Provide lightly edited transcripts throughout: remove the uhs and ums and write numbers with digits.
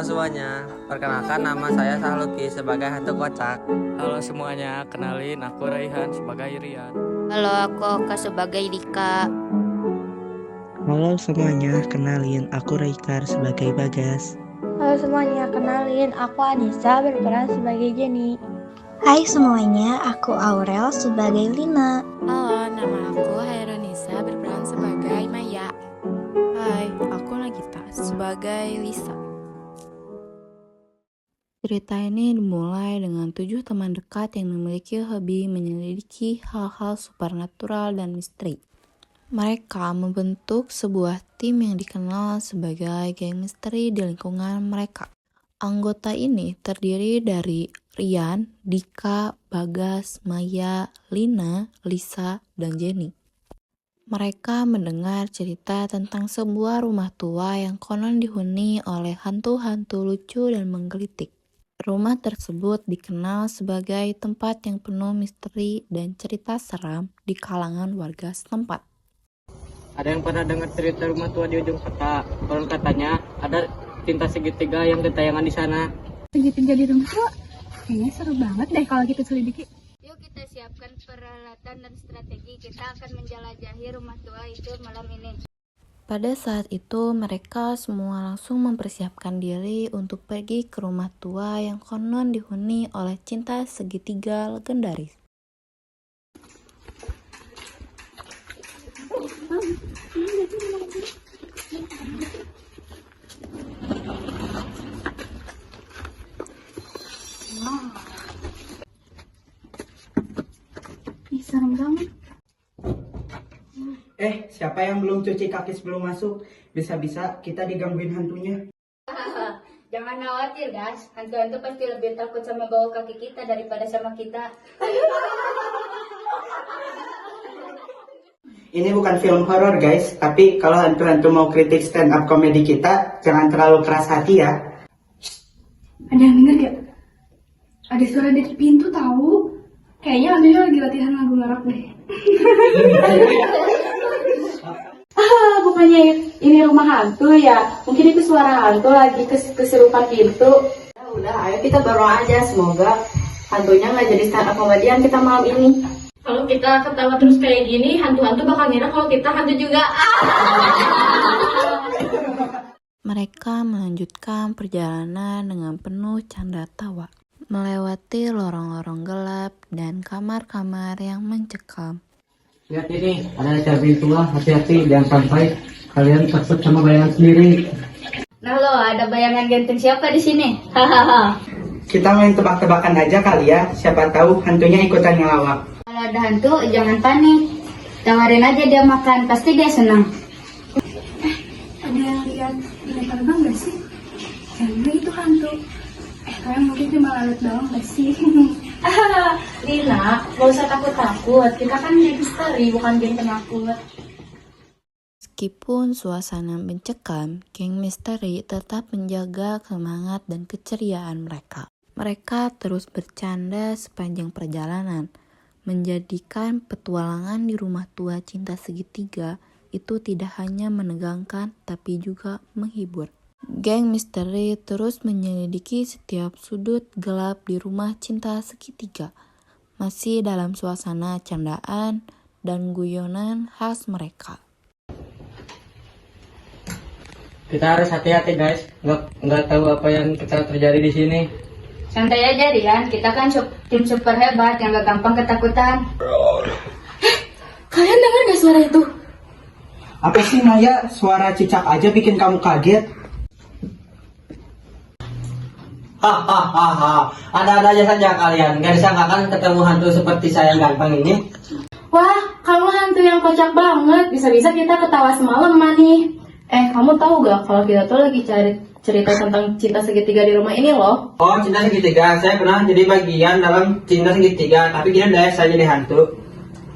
Halo semuanya, perkenalkan nama saya Sahluki sebagai hantu kocak. Halo semuanya, kenalin aku Raihan sebagai Rian. Halo, aku Oka sebagai Dika. Halo semuanya, kenalin aku Raikar sebagai Bagas. Halo semuanya, kenalin aku Anissa berperan sebagai Jenny. Hai semuanya, aku Aurel sebagai Lina. Halo, nama aku Haironisa berperan sebagai Maya. Hai, aku Nagita sebagai Lisa. Cerita ini dimulai dengan 7 teman dekat yang memiliki hobi menyelidiki hal-hal supernatural dan misteri. Mereka membentuk sebuah tim yang dikenal sebagai geng misteri di lingkungan mereka. Anggota ini terdiri dari Rian, Dika, Bagas, Maya, Lina, Lisa, dan Jenny. Mereka mendengar cerita tentang sebuah rumah tua yang konon dihuni oleh hantu-hantu lucu dan menggelitik. Rumah tersebut dikenal sebagai tempat yang penuh misteri dan cerita seram di kalangan warga setempat. Ada yang pernah dengar cerita rumah tua di ujung kota? Konon katanya ada cinta segitiga yang gentayangan di sana. Segitiga di rumah tua? Kayaknya seru banget deh kalau kita selidiki. Yuk kita siapkan peralatan dan strategi. Kita akan menjelajahi rumah tua itu malam ini. Pada saat itu mereka semua langsung mempersiapkan diri untuk pergi ke rumah tua yang konon dihuni oleh cinta segitiga legendaris. Ih, serem banget. Siapa yang belum cuci kaki sebelum masuk? Bisa-bisa kita digangguin hantunya. Jangan khawatir guys, hantu-hantu pasti lebih takut sama bau kaki kita daripada sama kita. Ini bukan film horor guys, tapi kalau hantu-hantu mau kritik stand up komedi kita, jangan terlalu keras hati ya. Ada yang denger gak? Ada suara dari pintu tahu. Kayaknya hantunya lagi latihan lagu ngarap deh. Bukannya ini rumah hantu ya? Mungkin itu suara hantu lagi keserupan pintu. Udah, ayo kita berdoa aja. Semoga hantunya nggak jadi stand up komedian kita malam ini. Kalau kita ketawa terus kayak gini, hantu-hantu bakal ngira kalau kita hantu juga. Mereka melanjutkan perjalanan dengan penuh canda tawa, melewati lorong-lorong gelap dan kamar-kamar yang mencekam. Lihat ini, ada cabai tua, hati-hati jangan sampai kalian takut sama bayangan sendiri. Nah lo, ada bayangan ganteng siapa di sini? Hahaha. Kita main tebak-tebakan aja kali ya, siapa tahu hantunya ikutan ngelawak. Kalau ada hantu, jangan panik. Tawarin aja dia makan, pasti dia senang. Ada yang lihat ini terbang gak sih? Kayaknya itu hantu. Kalian mungkin cuma lalut doang gak sih? Lina, gak usah takut-takut. Kita kan geng misteri, bukan geng penakut. Meskipun suasana mencekam, geng misteri tetap menjaga semangat dan keceriaan mereka. Mereka terus bercanda sepanjang perjalanan, menjadikan petualangan di rumah tua cinta segitiga itu tidak hanya menegangkan tapi juga menghibur. Geng misteri terus menyelidiki setiap sudut gelap di rumah cinta segitiga, masih dalam suasana candaan dan guyonan khas mereka. Kita harus hati-hati guys, nggak tahu apa yang kita terjadi di sini. Santai aja Rian, kita kan tim super hebat yang gak gampang ketakutan. Kalian dengar gak suara itu? Apa sih Maya, suara cicak aja bikin kamu kaget? Hahaha, ada-ada aja saja kalian. Gak disangka kan ketemu hantu seperti saya yang gampang ini? Wah, kamu hantu yang kocak banget. Bisa-bisa kita ketawa semalaman nih. Kamu tahu gak kalau kita tuh lagi cari cerita tentang cinta segitiga di rumah ini loh. Oh, cinta segitiga. Saya pernah jadi bagian dalam cinta segitiga, tapi gini deh, saya jadi hantu.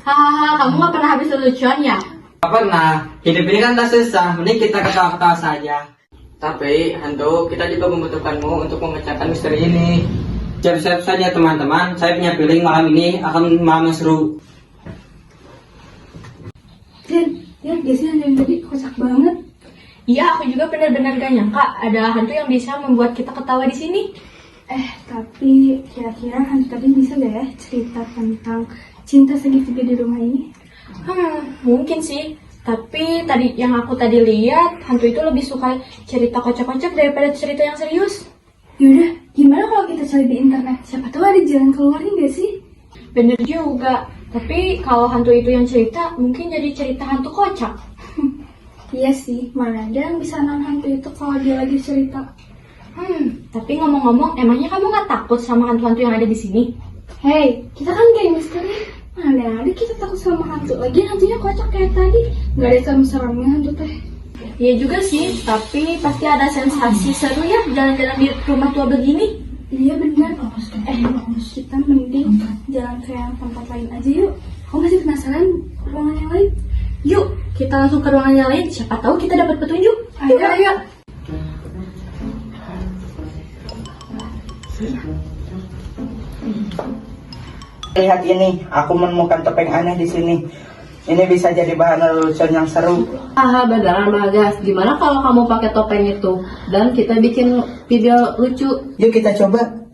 Hahaha, kamu gak pernah habis lucuan ya? Gak pernah. Hidup ini kan tak susah, mending kita ketawa-ketawa saja. Tapi, hantu, kita juga membutuhkanmu untuk memecahkan misteri ini. Siap-siap saja teman-teman, saya punya feeling malam ini akan malam yang seru. Dan, biasanya hantu yang tadi kocak banget. Iya, aku juga benar-benar gak nyangka ada hantu yang bisa membuat kita ketawa di sini. Tapi kira-kira hantu tadi bisa gak ya cerita tentang cinta segitiga di rumah ini? Mungkin sih. Tapi yang aku tadi lihat, hantu itu lebih suka cerita kocak-kocak daripada cerita yang serius. Yaudah, gimana kalau kita cari di internet? Siapa tahu ada jalan keluarnya gak sih? Bener juga. Tapi kalau hantu itu yang cerita, mungkin jadi cerita hantu kocak. Iya sih, mana ada yang bisa nahan hantu itu kalau dia lagi cerita. Tapi ngomong-ngomong, emangnya kamu gak takut sama hantu-hantu yang ada di sini? Hei, kita kan geng misteri. Mana ada kita takut sama hantu. Lagian hantunya kocak kayak tadi. Gak ada serem-seremnya hantu teh. Iya juga sih, tapi pasti ada sensasi seru ya jalan-jalan di rumah tua begini. Iya benar. Kita mending jalan ke yang tempat lain aja yuk. Kamu masih penasaran ruangan yang lain? Yuk, kita langsung ke ruangan yang lain. Siapa tahu kita dapat petunjuk. Ayo. Lihat ini, aku menemukan topeng aneh di sini. Ini bisa jadi bahan lelucon yang seru. Beneran Bagas. Gimana kalau kamu pakai topeng itu dan kita bikin video lucu? Yuk kita coba.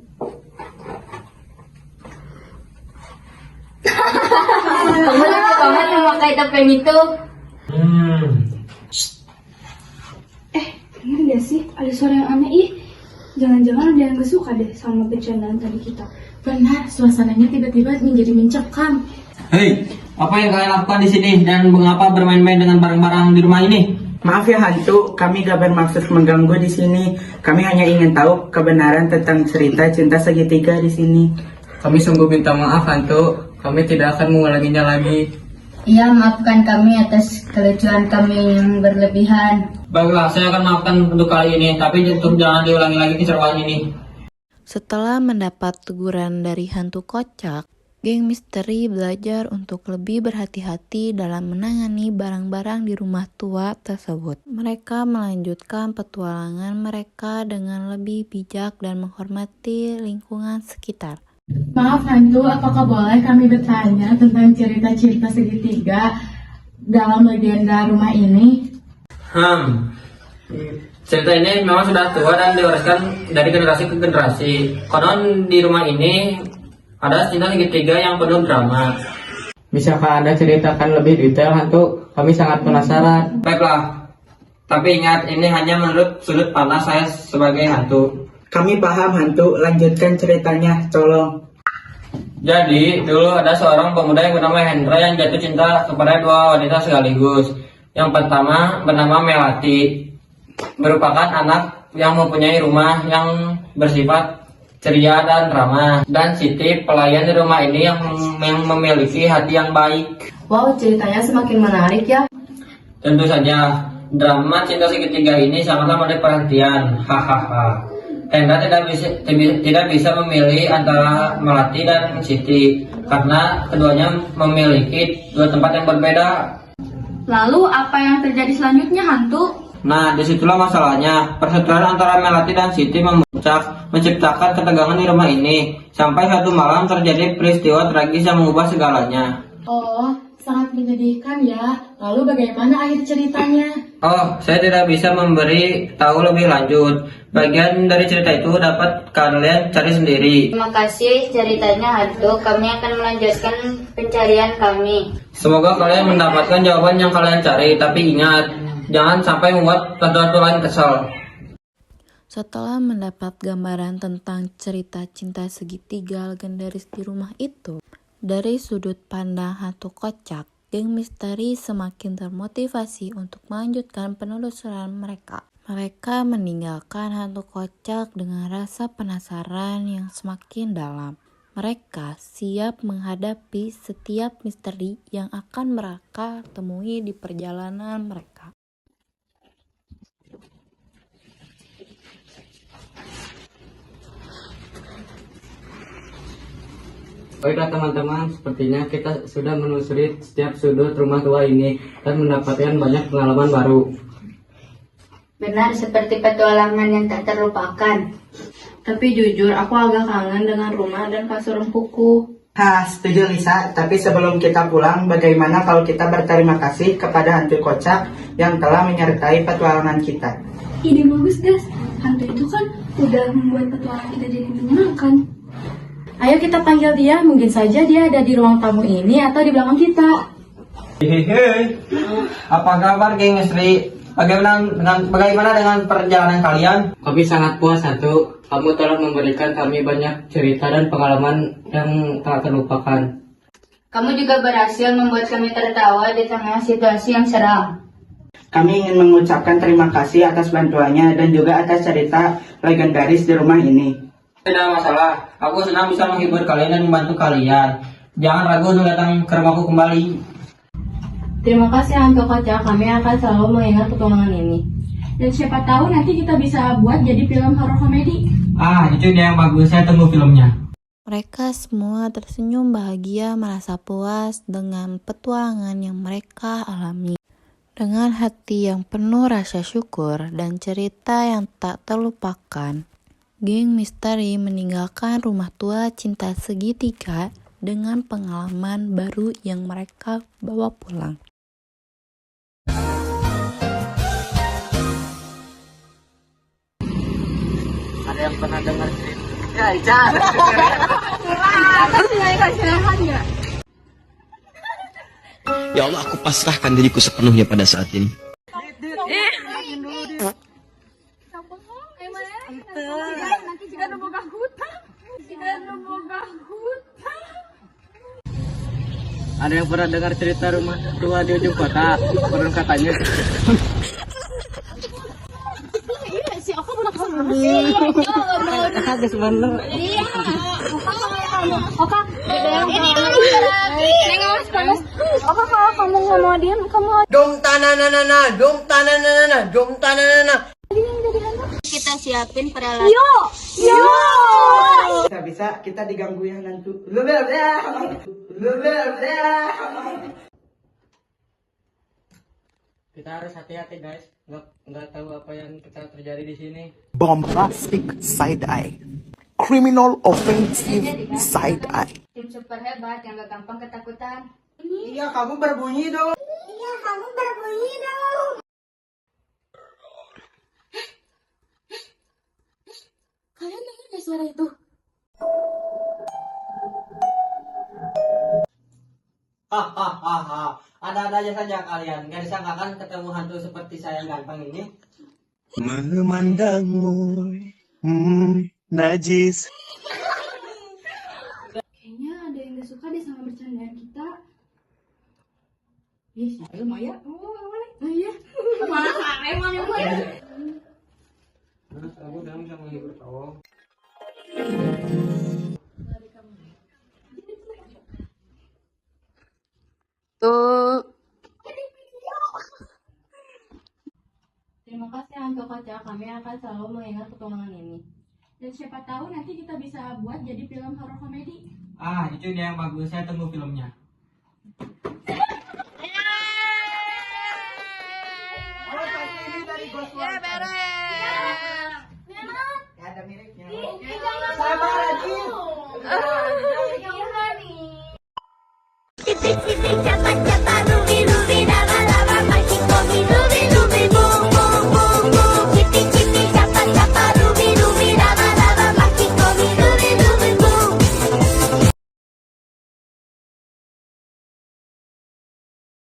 Kamu lucu banget memakai topeng itu. Bener gak sih? Ada suara yang aneh. Ih, jangan-jangan ada yang gak suka deh sama bercandaan tadi kita. Benar, suasananya tiba-tiba menjadi mencekam. Hei, apa yang kalian lakukan di sini dan mengapa bermain-main dengan barang-barang di rumah ini? Maaf ya hantu, kami gak bermaksud mengganggu di sini. Kami hanya ingin tahu kebenaran tentang cerita cinta segitiga di sini. Kami sungguh minta maaf hantu, kami tidak akan mengulanginya lagi. Iya, maafkan kami atas kelucuan kami yang berlebihan. Baiklah, saya akan maafkan untuk kali ini, tapi untuk jangan diulangi lagi keseruan ini. Setelah mendapat teguran dari hantu kocak, geng misteri belajar untuk lebih berhati-hati dalam menangani barang-barang di rumah tua tersebut. Mereka melanjutkan petualangan mereka dengan lebih bijak dan menghormati lingkungan sekitar. Maaf hantu, apakah boleh kami bertanya tentang cerita-cerita segitiga dalam legenda rumah ini? Cerita ini memang sudah tua dan diwariskan dari generasi ke generasi. Konon di rumah ini ada cinta segitiga yang penuh drama. Bisakah Anda ceritakan lebih detail hantu? Kami sangat penasaran. Baiklah, tapi ingat ini hanya menurut sudut pandang saya sebagai hantu. Kami paham hantu, lanjutkan ceritanya, tolong. Jadi, dulu ada seorang pemuda yang bernama Hendra yang jatuh cinta kepada dua wanita sekaligus. Yang pertama bernama Melati, merupakan anak yang mempunyai rumah yang bersifat ceria dan ramah. Dan Siti, pelayan di rumah ini yang memiliki hati yang baik. Wow, ceritanya semakin menarik ya. Tentu saja, drama cinta segitiga ini sangatlah menarik perhatian. Hahaha. Hendra tidak bisa memilih antara Melati dan Siti karena keduanya memiliki dua tempat yang berbeda. Lalu apa yang terjadi selanjutnya hantu? Nah, disitulah masalahnya. Perseteruan antara Melati dan Siti menciptakan ketegangan di rumah ini. Sampai satu malam terjadi peristiwa tragis yang mengubah segalanya. Oh, sangat menyedihkan ya. Lalu bagaimana akhir ceritanya? Oh, saya tidak bisa memberi tahu lebih lanjut. Bagian dari cerita itu dapat kalian cari sendiri. Terima kasih ceritanya hantu. Kami akan melanjutkan pencarian kami. Semoga kalian mendapatkan jawaban yang kalian cari. Tapi ingat, jangan sampai membuat hantu-hantu lain kesal. Setelah mendapat gambaran tentang cerita cinta segitiga legendaris di rumah itu, dari sudut pandang hantu kocak, geng misteri semakin termotivasi untuk melanjutkan penelusuran mereka. Mereka meninggalkan hantu kocak dengan rasa penasaran yang semakin dalam. Mereka siap menghadapi setiap misteri yang akan mereka temui di perjalanan mereka. Baiklah teman-teman, sepertinya kita sudah menelusuri setiap sudut rumah tua ini dan mendapatkan banyak pengalaman baru. Benar seperti petualangan yang tak terlupakan. Tapi jujur, aku agak kangen dengan rumah dan kasur empuku. Setuju Lisa, tapi sebelum kita pulang, bagaimana kalau kita berterima kasih kepada hantu kocak yang telah menyertai petualangan kita? Ide bagus, Gas. Hantu itu kan udah membuat petualangan kita jadi menyenangkan. Ayo kita panggil dia, mungkin saja dia ada di ruang tamu ini atau di belakang kita. Hehehe. Apa kabar geng Sri? Bagaimana dengan perjalanan kalian? Kami sangat puas Hantu. Kamu telah memberikan kami banyak cerita dan pengalaman yang tak terlupakan. Kamu juga berhasil membuat kami tertawa di tengah situasi yang seram. Kami ingin mengucapkan terima kasih atas bantuannya dan juga atas cerita legendaris di rumah ini. Tidak masalah, aku senang bisa menghibur kalian dan membantu kalian. Jangan ragu untuk datang ke rumahku kembali. Terima kasih Hantu Kocak, kami akan selalu mengingat petualangan ini. Dan siapa tahu nanti kita bisa buat jadi film horor komedi. Itu dia yang bagus, saya tunggu filmnya. Mereka semua tersenyum bahagia merasa puas dengan petualangan yang mereka alami. Dengan hati yang penuh rasa syukur dan cerita yang tak terlupakan, geng misteri meninggalkan rumah tua cinta segitiga dengan pengalaman baru yang mereka bawa pulang. Ada yang pernah dengar cerita? Ya Allah, aku pasrahkan diriku sepenuhnya pada saat ini. Ada yang pernah dengar cerita rumah tua di ujung kota? Konon katanya. Kita siapin peralatan. Bisa kita diganggu yang hantu. Kita harus hati-hati guys. Nggak tahu apa yang kita terjadi di sini. Bombastic side eye. Criminal offensive side eye. Tim super hebat yang gak gampang ketakutan. Iya, kamu berbunyi dong. Kalian dengar gak suara itu? Hahaha, ada-ada aja saja kalian. Gak disangkakan ketemu hantu seperti saya yang ganteng ini. Memandangmu, najis. Kayaknya ada yang gak suka deh sama bercandaan kita. Ih, saya Maya. Oh, mana? Oh iya. Mana saya, mana Maya? Kamu udah bisa menghibur cowok. Terima kasih Hantu Kocak, kami akan selalu mengingat petualangan ini. Dan siapa tahu nanti kita bisa buat jadi film horor komedi. Itu dia yang bagus, saya tunggu filmnya.